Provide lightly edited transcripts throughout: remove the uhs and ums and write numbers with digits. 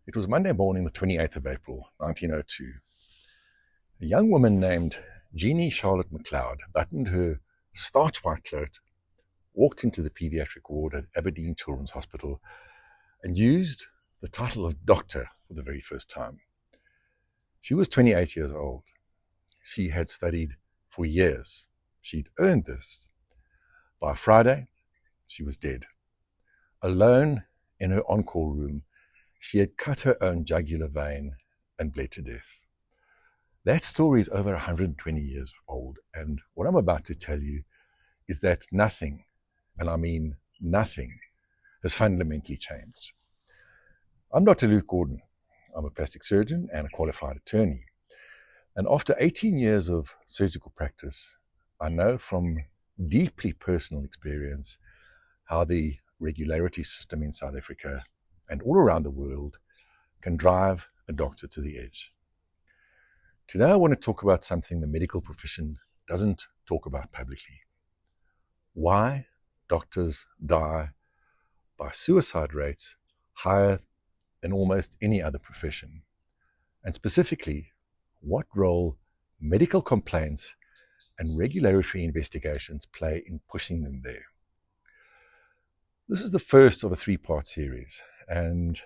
It was Monday morning, the 28th of April, 1902. A young woman named Jeannie Charlotte MacLeod buttoned her starch white coat, walked into the paediatric ward at Aberdeen Children's Hospital, and used the title of doctor for the very first time. She was 28 years old. She had studied for years. She'd earned this. By Friday, she was dead. Alone in her on-call room, she had cut her own jugular vein and bled to death. That story is over 120 years old, and what I'm about to tell you is that nothing, and I mean nothing, has fundamentally changed. I'm Dr. Luke Gordon. I'm a plastic surgeon and a qualified attorney. And after 18 years of surgical practice, I know from deeply personal experience how the regularity system in South Africa and all around the world can drive a doctor to the edge. Today I want to talk about something the medical profession doesn't talk about publicly. Why doctors die by suicide rates higher than almost any other profession. And specifically, what role medical complaints and regulatory investigations play in pushing them there. This is the first of a three-part series, and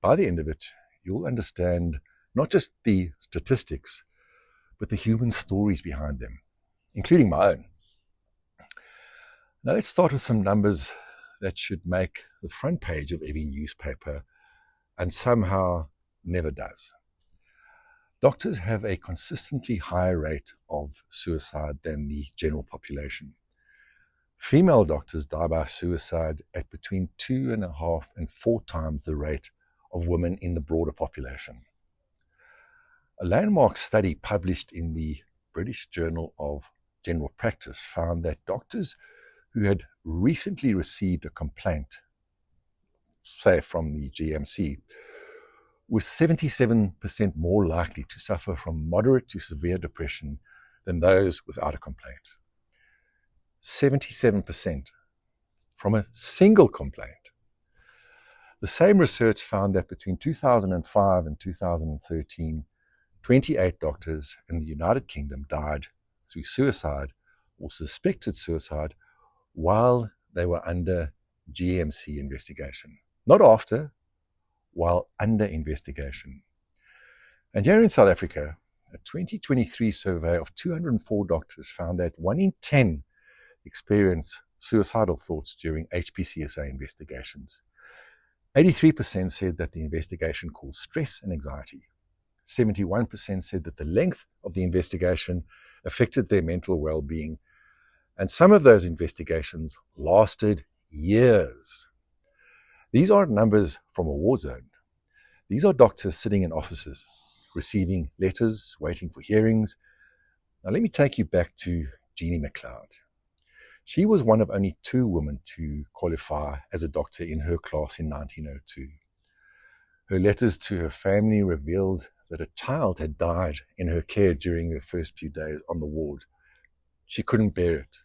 by the end of it, you'll understand not just the statistics, but the human stories behind them, including my own. Now let's start with some numbers that should make the front page of every newspaper and somehow never does. Doctors have a consistently higher rate of suicide than the general population. Female doctors die by suicide at between 2.5 and 4 times the rate of women in the broader population. A landmark study published in the British Journal of General Practice found that doctors who had recently received a complaint, say from the GMC, were 77% more likely to suffer from moderate to severe depression than those without a complaint. 77% from a single complaint. The same research found that between 2005 and 2013, 28 doctors in the United Kingdom died through suicide or suspected suicide while they were under GMC investigation. Not after, while under investigation. And here in South Africa, a 2023 survey of 204 doctors found that 1 in 10 experience suicidal thoughts during HPCSA investigations. 83% said that the investigation caused stress and anxiety. 71% said that the length of the investigation affected their mental well-being. And some of those investigations lasted years. These aren't numbers from a war zone. These are doctors sitting in offices, receiving letters, waiting for hearings. Now let me take you back to Jeannie MacLeod. She was one of only 2 women to qualify as a doctor in her class in 1902. Her letters to her family revealed that a child had died in her care during her first few days on the ward. She couldn't bear it.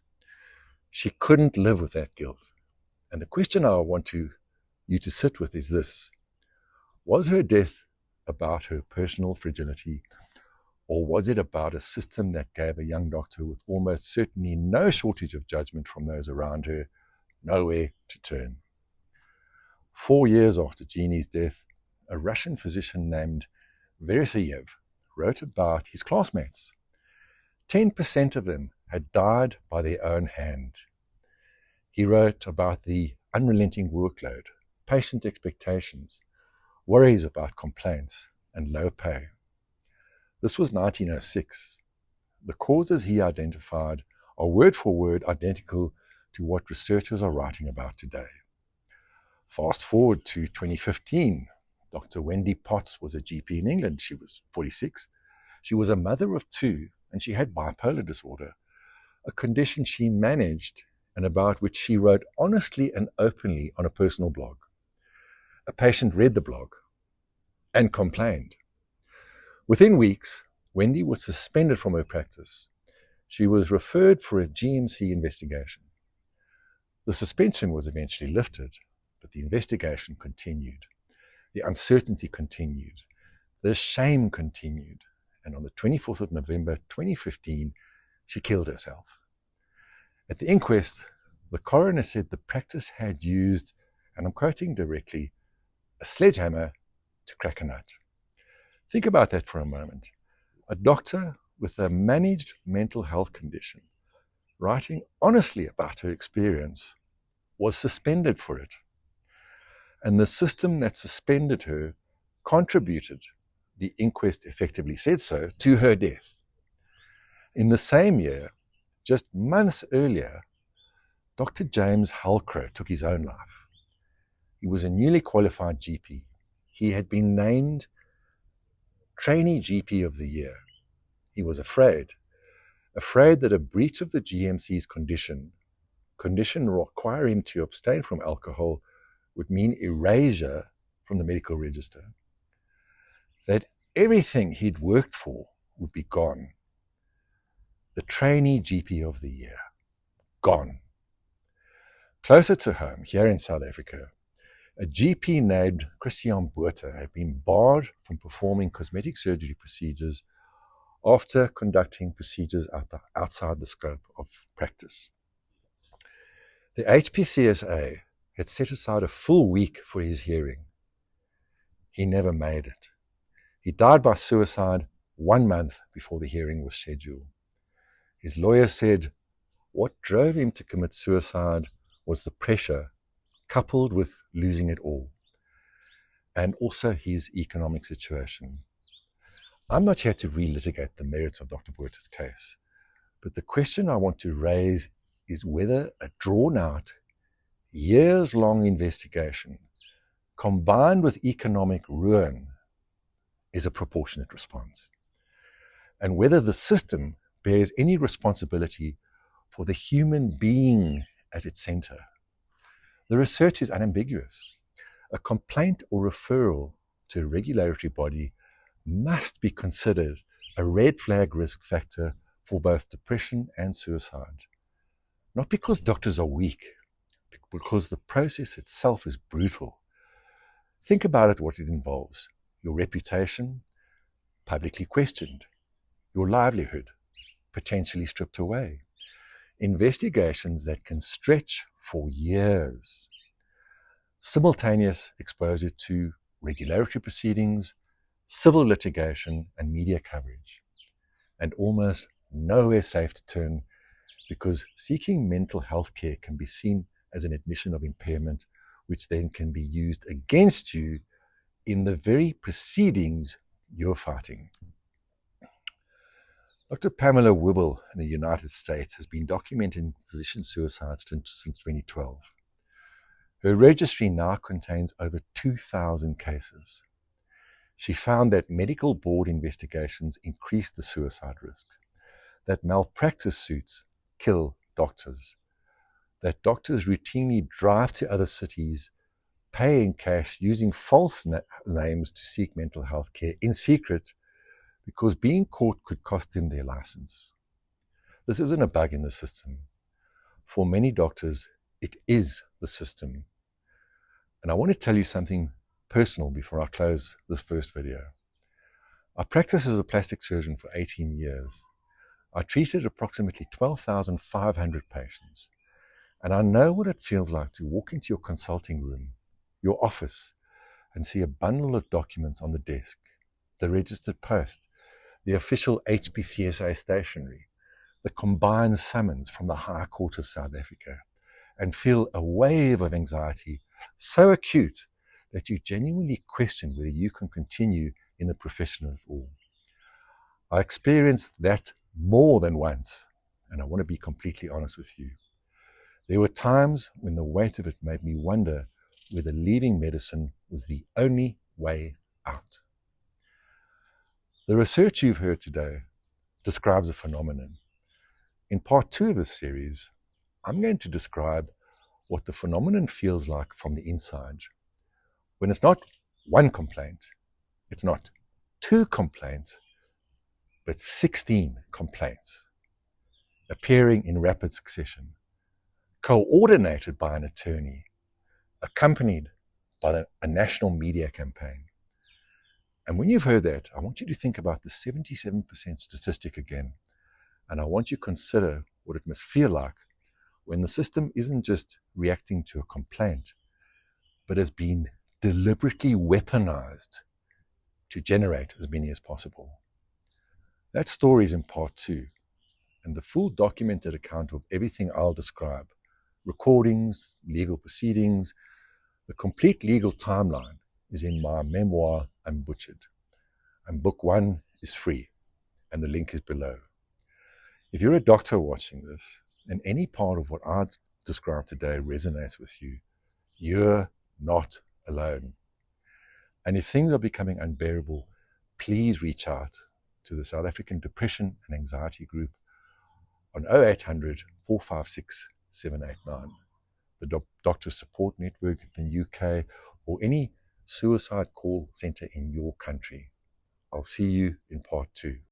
She couldn't live with that guilt. And the question I want you to sit with is this: was her death about her personal fragility, or was it about a system that gave a young doctor with almost certainly no shortage of judgment from those around her nowhere to turn? 4 years after Jeannie's death, a Russian physician named Versayev wrote about his classmates. 10% of them had died by their own hand. He wrote about the unrelenting workload, patient expectations, worries about complaints, and low pay. This was 1906. The causes he identified are word for word identical to what researchers are writing about today. Fast forward to 2015. Dr. Wendy was a GP in England. She was 46. She was a mother of 2, and she had bipolar disorder, a condition she managed and about which she wrote honestly and openly on a personal blog. A patient read the blog and complained. Within weeks, Wendy was suspended from her practice. She was referred for a GMC investigation. The suspension was eventually lifted, but the investigation continued. The uncertainty continued. The shame continued. And on the 24th of November 2015, she killed herself. At the inquest, the coroner said the practice had used, and I'm quoting directly, a sledgehammer to crack a nut. Think about that for a moment. A doctor with a managed mental health condition, writing honestly about her experience, was suspended for it. And the system that suspended her contributed, the inquest effectively said so, to her death. In the same year, just months earlier, Dr. James Halcrow took his own life. He was a newly qualified GP. He had been named Trainee GP of the Year. He was afraid that a breach of the GMC's condition requiring him to abstain from alcohol would mean erasure from the medical register. That everything he'd worked for would be gone. The Trainee GP of the Year, gone. Closer to home, here in South Africa, a GP named Christian Botha had been barred from performing cosmetic surgery procedures after conducting procedures outside the scope of practice. The HPCSA had set aside a full week for his hearing. He never made it. He died by suicide 1 month before the hearing was scheduled. His lawyer said what drove him to commit suicide was the pressure coupled with losing it all, and also his economic situation. I'm not here to relitigate the merits of Dr. Botha's case, but the question I want to raise is whether a drawn-out, years-long investigation combined with economic ruin is a proportionate response, and whether the system bears any responsibility for the human being at its center. The research is unambiguous. A complaint or referral to a regulatory body must be considered a red flag risk factor for both depression and suicide. Not because doctors are weak, but because the process itself is brutal. Think about it, what it involves. Your reputation, publicly questioned. Your livelihood, potentially stripped away. Investigations that can stretch for years. Simultaneous exposure to regulatory proceedings, civil litigation, and media coverage. And almost nowhere safe to turn, because seeking mental health care can be seen as an admission of impairment, which then can be used against you in the very proceedings you're fighting. Dr. Pamela Wibble in the United States has been documenting physician suicides since 2012. Her registry now contains over 2,000 cases. She found that medical board investigations increase the suicide risk, that malpractice suits kill doctors, that doctors routinely drive to other cities, pay in cash using false names to seek mental health care in secret, because being caught could cost them their license. This isn't a bug in the system. For many doctors, it is the system. And I want to tell you something personal before I close this first video. I practiced as a plastic surgeon for 18 years. I treated approximately 12,500 patients. And I know what it feels like to walk into your consulting room, your office, and see a bundle of documents on the desk, the registered post, the official HPCSA stationery, the combined summons from the High Court of South Africa, and feel a wave of anxiety so acute that you genuinely question whether you can continue in the profession at all. I experienced that more than once, and I want to be completely honest with you. There were times when the weight of it made me wonder whether leaving medicine was the only way out. The research you've heard today describes a phenomenon. In part 2 of this series, I'm going to describe what the phenomenon feels like from the inside. When it's not one complaint, it's not 2 complaints, but 16 complaints appearing in rapid succession, coordinated by an attorney, accompanied by a national media campaign. And when you've heard that, I want you to think about the 77% statistic again. And I want you to consider what it must feel like when the system isn't just reacting to a complaint, but has been deliberately weaponized to generate as many as possible. That story is in part 2, and the full documented account of everything I'll describe, recordings, legal proceedings, the complete legal timeline, is in my memoir, Unbutchered. And book 1 is free, and the link is below. If you're a doctor watching this, and any part of what I described today resonates with you, you're not alone. And if things are becoming unbearable, please reach out to the South African Depression and Anxiety Group on 0800 456 789, the Doctor Support Network in the UK, or any suicide call center in your country. I'll see you in part 2.